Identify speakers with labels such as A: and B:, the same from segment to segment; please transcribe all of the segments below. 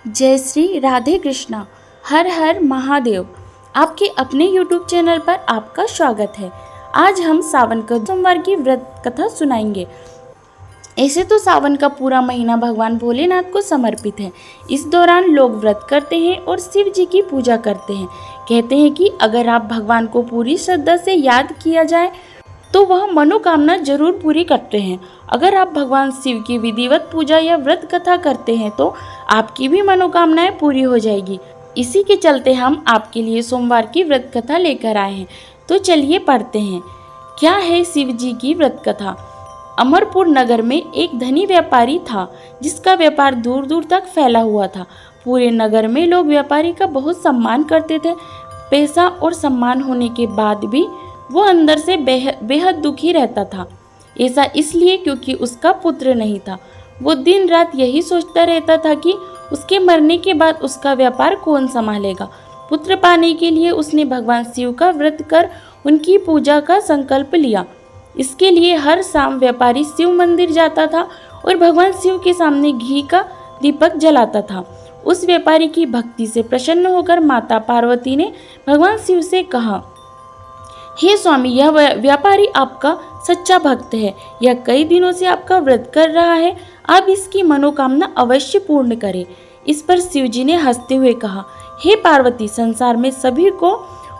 A: जय श्री राधे कृष्णा। हर हर महादेव। आपके अपने YouTube चैनल पर आपका स्वागत है। आज हम सावन का सोमवार की व्रत कथा सुनाएंगे। ऐसे तो सावन का पूरा महीना भगवान भोलेनाथ को समर्पित है। इस दौरान लोग व्रत करते हैं और शिव जी की पूजा करते हैं। कहते हैं कि अगर आप भगवान को पूरी श्रद्धा से याद किया जाए तो वह मनोकामना जरूर पूरी करते हैं। अगर आप भगवान शिव की विधिवत पूजा या व्रत कथा करते हैं तो आपकी भी मनोकामनाएं पूरी हो जाएगी। इसी के चलते हम आपके लिए सोमवार की व्रत कथा लेकर आए हैं। तो चलिए पढ़ते हैं। क्या है शिव जी की व्रत कथा। अमरपुर नगर में एक धनी व्यापारी था जिसका व्यापार दूर दूर तक फैला हुआ था। पूरे नगर में लोग व्यापारी का बहुत सम्मान करते थे। पैसा और सम्मान होने के बाद भी वो अंदर से बेहद दुखी रहता था। ऐसा इसलिए क्योंकि उसका पुत्र नहीं था। वो दिन रात यही सोचता रहता था कि उसके मरने के बाद उसका व्यापार कौन संभालेगा। पुत्र पाने के लिए उसने भगवान शिव का व्रत कर उनकी पूजा का संकल्प लिया। इसके लिए हर शाम व्यापारी शिव मंदिर जाता था और भगवान शिव के सामने घी का दीपक जलाता था। उस व्यापारी की भक्ति से प्रसन्न होकर माता पार्वती ने भगवान शिव से कहा, हे स्वामी, यह व्यापारी आपका सच्चा भक्त है। यह कई दिनों से आपका व्रत कर रहा है। आप इसकी मनोकामना अवश्य पूर्ण करें। इस पर शिव जी ने हंसते हुए कहा, हे पार्वती, संसार में सभी को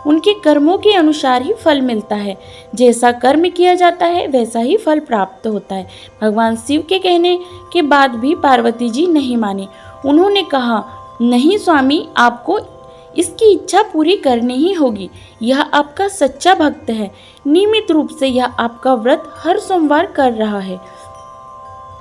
A: उनके कर्मों के अनुसार ही फल मिलता है। जैसा कर्म किया जाता है वैसा ही फल प्राप्त होता है। भगवान शिव के कहने के बाद भी पार्वती जी नहीं मानी। उन्होंने कहा, नहीं स्वामी, आपको इसकी इच्छा पूरी करनी ही होगी। यह आपका सच्चा भक्त है। नियमित रूप से यह आपका व्रत हर सोमवार कर रहा है।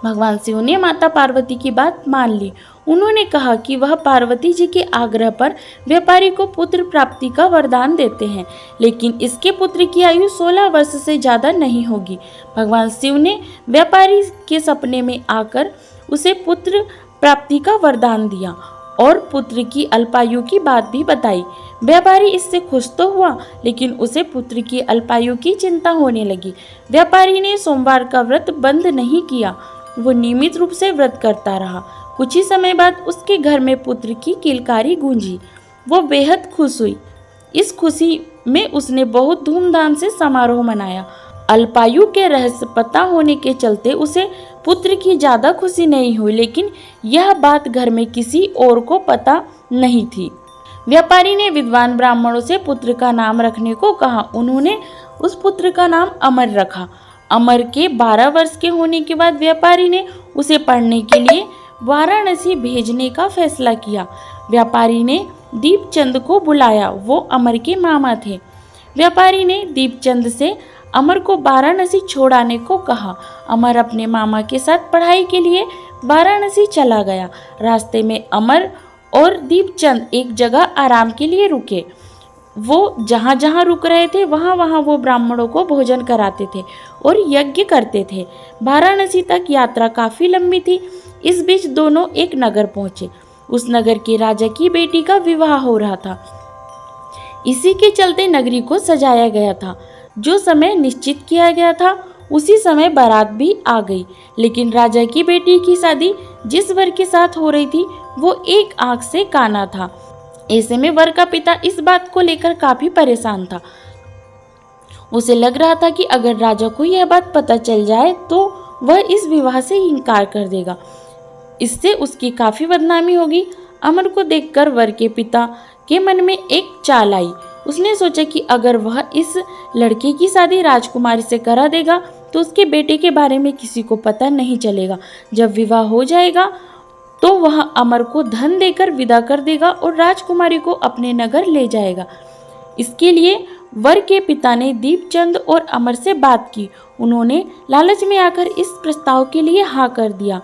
A: भगवान शिव ने माता पार्वती की बात मान ली। उन्होंने कहा कि वह पार्वती जी के आग्रह पर व्यापारी को पुत्र प्राप्ति का वरदान देते हैं, लेकिन इसके पुत्र की आयु 16 वर्ष से ज़्यादा नहीं होगी। भगवान शिव ने व्यापारी के सपने में आकर उसे पुत्र प्राप्ति का वरदान दिया और पुत्र की अल्पायु की बात भी बताई। व्यापारी इससे खुश तो हुआ, लेकिन उसे पुत्र की अल्पायु की चिंता होने लगी। व्यापारी ने सोमवार का व्रत बंद नहीं किया। वो नियमित रूप से व्रत करता रहा। कुछ ही समय बाद उसके घर में पुत्र की किलकारी गूंजी। वो बेहद खुश हुई। इस खुशी में उसने बहुत धूमधाम से समारोह मनाया। अल्पायु के रहस्य पता होने के चलते उसे पुत्र की ज़्यादा खुशी नहीं हुई, लेकिन यह बात घर में किसी और को पता नहीं थी। व्यापारी ने विद्वान ब्राह्मणों से पुत्र का नाम रखने को कहा। उन्होंने उस पुत्र का नाम अमर रखा। अमर के 12 वर्ष के होने के बाद व्यापारी ने उसे पढ़ने के लिए वाराणसी भेजने का फैसला किया। व्यापारी ने दीपचंद को बुलाया। वो अमर के मामा थे। व्यापारी ने दीपचंद से अमर को वाराणसी छोड़ाने को कहा। अमर अपने मामा के साथ पढ़ाई के लिए वाराणसी चला गया। रास्ते में अमर और दीपचंद एक जगह आराम के लिए रुके। वो जहाँ जहाँ रुक रहे थे वहाँ वहाँ वो ब्राह्मणों को भोजन कराते थे और यज्ञ करते थे। वाराणसी तक यात्रा काफ़ी लंबी थी। इस बीच दोनों एक नगर पहुँचे। उस नगर के राजा की बेटी का विवाह हो रहा था। इसी के चलते नगरी को सजाया गया था। जो समय निश्चित किया गया था उसी समय बारात भी आ गई, लेकिन राजा की बेटी की शादी जिस वर के साथ हो रही थी वो एक आंख से काना था। ऐसे में वर का पिता इस बात को लेकर काफी परेशान था। उसे लग रहा था कि अगर राजा को यह बात पता चल जाए तो वह इस विवाह से इनकार कर देगा। इससे उसकी काफी बदनामी होगी। अमर को देखकर वर के पिता के मन में एक चाल आई। उसने सोचा कि अगर वह इस लड़के की शादी राजकुमारी से करा देगा तो उसके बेटे के बारे में किसी को पता नहीं चलेगा। जब विवाह हो जाएगा तो वह अमर को धन देकर विदा कर देगा और राजकुमारी को अपने नगर ले जाएगा। इसके लिए वर के पिता ने दीपचंद और अमर से बात की। उन्होंने लालच में आकर इस प्रस्ताव के लिए हाँ कर दिया।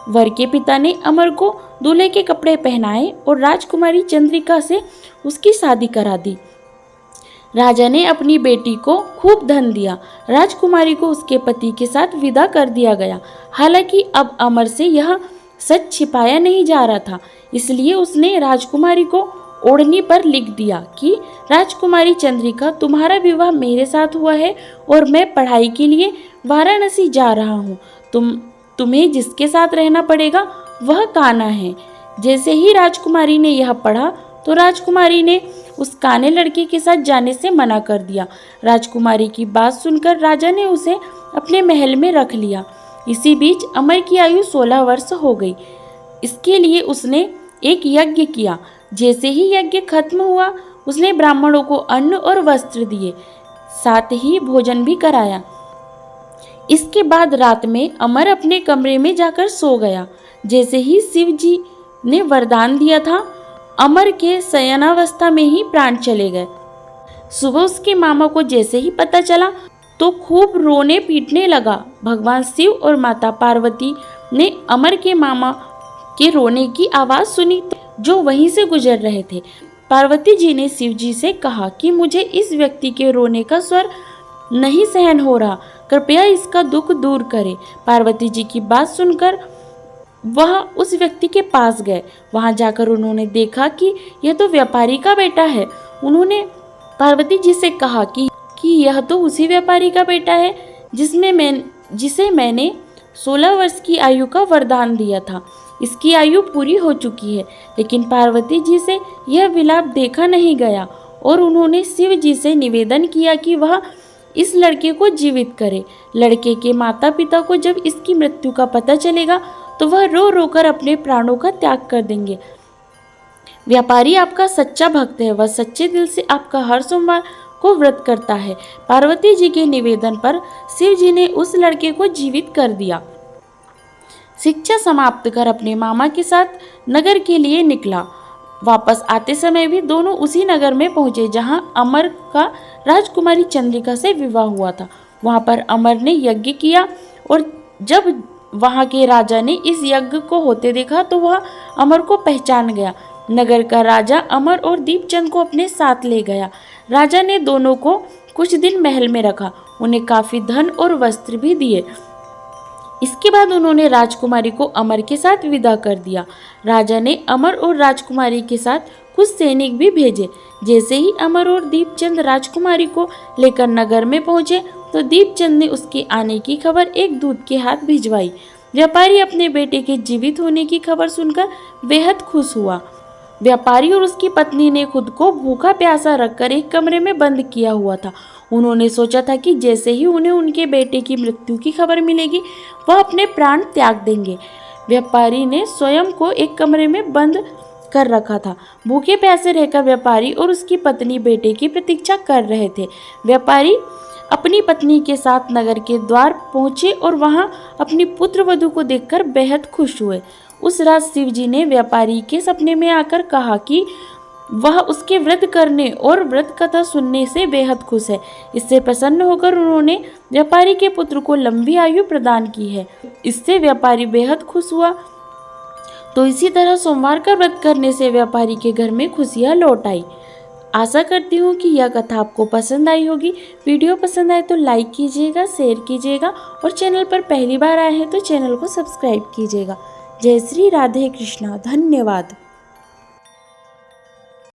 A: वर के पिता ने अमर को दूल्हे के कपड़े पहनाए और राजकुमारी चंद्रिका से उसकी शादी करा दी। राजा ने अपनी बेटी को खूब धन दिया। राजकुमारी को उसके पति के साथ विदा कर दिया गया। हालांकि अब अमर से यह सच छिपाया नहीं जा रहा था, इसलिए उसने राजकुमारी को ओढ़नी पर लिख दिया कि राजकुमारी चंद्रिका, तुम्हारा विवाह मेरे साथ हुआ है और मैं पढ़ाई के लिए वाराणसी जा रहा हूँ। तुम्हें जिसके साथ रहना पड़ेगा वह कान्हा है। जैसे ही राजकुमारी ने यह पढ़ा तो राजकुमारी ने उस काने लड़के के साथ जाने से मना कर दिया। राजकुमारी की बात सुनकर राजा ने उसे अपने महल में रख लिया। इसी बीच अमर की आयु 16 वर्ष हो गई। इसके लिए उसने एक यज्ञ किया। जैसे ही यज्ञ खत्म हुआ उसने ब्राह्मणों को अन्न और वस्त्र दिए, साथ ही भोजन भी कराया। इसके बाद रात में अमर अपने कमरे में जाकर सो गया। जैसे ही शिव जी ने वरदान दिया था, अमर के शयनावस्था में ही प्राण चले गए। सुबह उसके मामा को जैसे ही पता चला तो खूब रोने पीटने लगा। भगवान शिव और माता पार्वती ने अमर के मामा के रोने की आवाज़ सुनी जो वहीं से गुजर रहे थे। पार्वती जी ने शिव जी से कहा कि मुझे इस व्यक्ति के रोने का स्वर नहीं सहन हो रहा, कृपया इसका दुख दूर करें। पार्वती जी की बात सुनकर वह उस व्यक्ति के पास गए। वहां जाकर उन्होंने देखा कि यह तो व्यापारी का बेटा है। उन्होंने पार्वती जी से कहा कि यह तो उसी व्यापारी का बेटा है जिसे मैंने 16 वर्ष की आयु का वरदान दिया था। इसकी आयु पूरी हो चुकी है। लेकिन पार्वती जी से यह विलाप देखा नहीं गया और उन्होंने शिव जी से निवेदन किया कि वह इस लड़के को जीवित करे। लड़के के माता पिता को जब इसकी मृत्यु का पता चलेगा तो वह रो रो कर अपने प्राणों का त्याग कर देंगे। व्यापारी आपका सच्चा भक्त है, वह सच्चे दिल से आपका हर सोमवार को व्रत करता है। पार्वती जी के निवेदन पर शिव जी ने उस लड़के को जीवित कर दिया। शिक्षा समाप्त कर अपने मामा के साथ नगर के लिए निकला। वापस आते समय भी दोनों उसी नगर में पहुंचे जहां अमर का राजकुमारी चंद्रिका से विवाह हुआ था। वहां पर अमर ने यज्ञ किया और जब वहां के राजा ने इस यज्ञ को होते देखा तो वह अमर को पहचान गया। नगर का राजा अमर और दीपचंद को अपने साथ ले गया। राजा ने दोनों को कुछ दिन महल में रखा, उन्हें काफी धन और वस्त्र भी दिए। इसके बाद उन्होंने राजकुमारी को अमर के साथ विदा कर दिया। राजा ने अमर और राजकुमारी के साथ कुछ सैनिक भी भेजे। जैसे ही अमर और दीपचंद राजकुमारी को लेकर नगर में पहुंचे तो दीपचंद ने उसके आने की खबर एक दूत के हाथ भिजवाई। व्यापारी अपने बेटे के जीवित होने की खबर सुनकर बेहद खुश हुआ। व्यापारी और उसकी पत्नी ने खुद को भूखा प्यासा रखकर एक कमरे में बंद किया हुआ था। उन्होंने सोचा था कि जैसे ही उन्हें उनके बेटे की मृत्यु की खबर मिलेगी वह अपने प्राण त्याग देंगे। व्यापारी ने स्वयं को एक कमरे में बंद कर रखा था। भूखे प्यासे रहकर व्यापारी और उसकी पत्नी बेटे की प्रतीक्षा कर रहे थे। व्यापारी अपनी पत्नी के साथ नगर के द्वार पहुंचे और वहां अपनी पुत्र वधू को देखकर बेहद खुश हुए। उस रात शिव जी ने व्यापारी के सपने में आकर कहा कि वह उसके व्रत करने और व्रत कथा सुनने से बेहद खुश है। इससे प्रसन्न होकर उन्होंने व्यापारी के पुत्र को लंबी आयु प्रदान की है। इससे व्यापारी बेहद खुश हुआ। तो इसी तरह सोमवार का व्रत करने से व्यापारी के घर में खुशियां लौट आई। आशा करती हूँ कि यह कथा आपको पसंद आई होगी। वीडियो पसंद आए तो लाइक कीजिएगा, शेयर कीजिएगा और चैनल पर पहली बार आए हैं तो चैनल को सब्सक्राइब कीजिएगा। जय श्री राधे कृष्णा। धन्यवाद।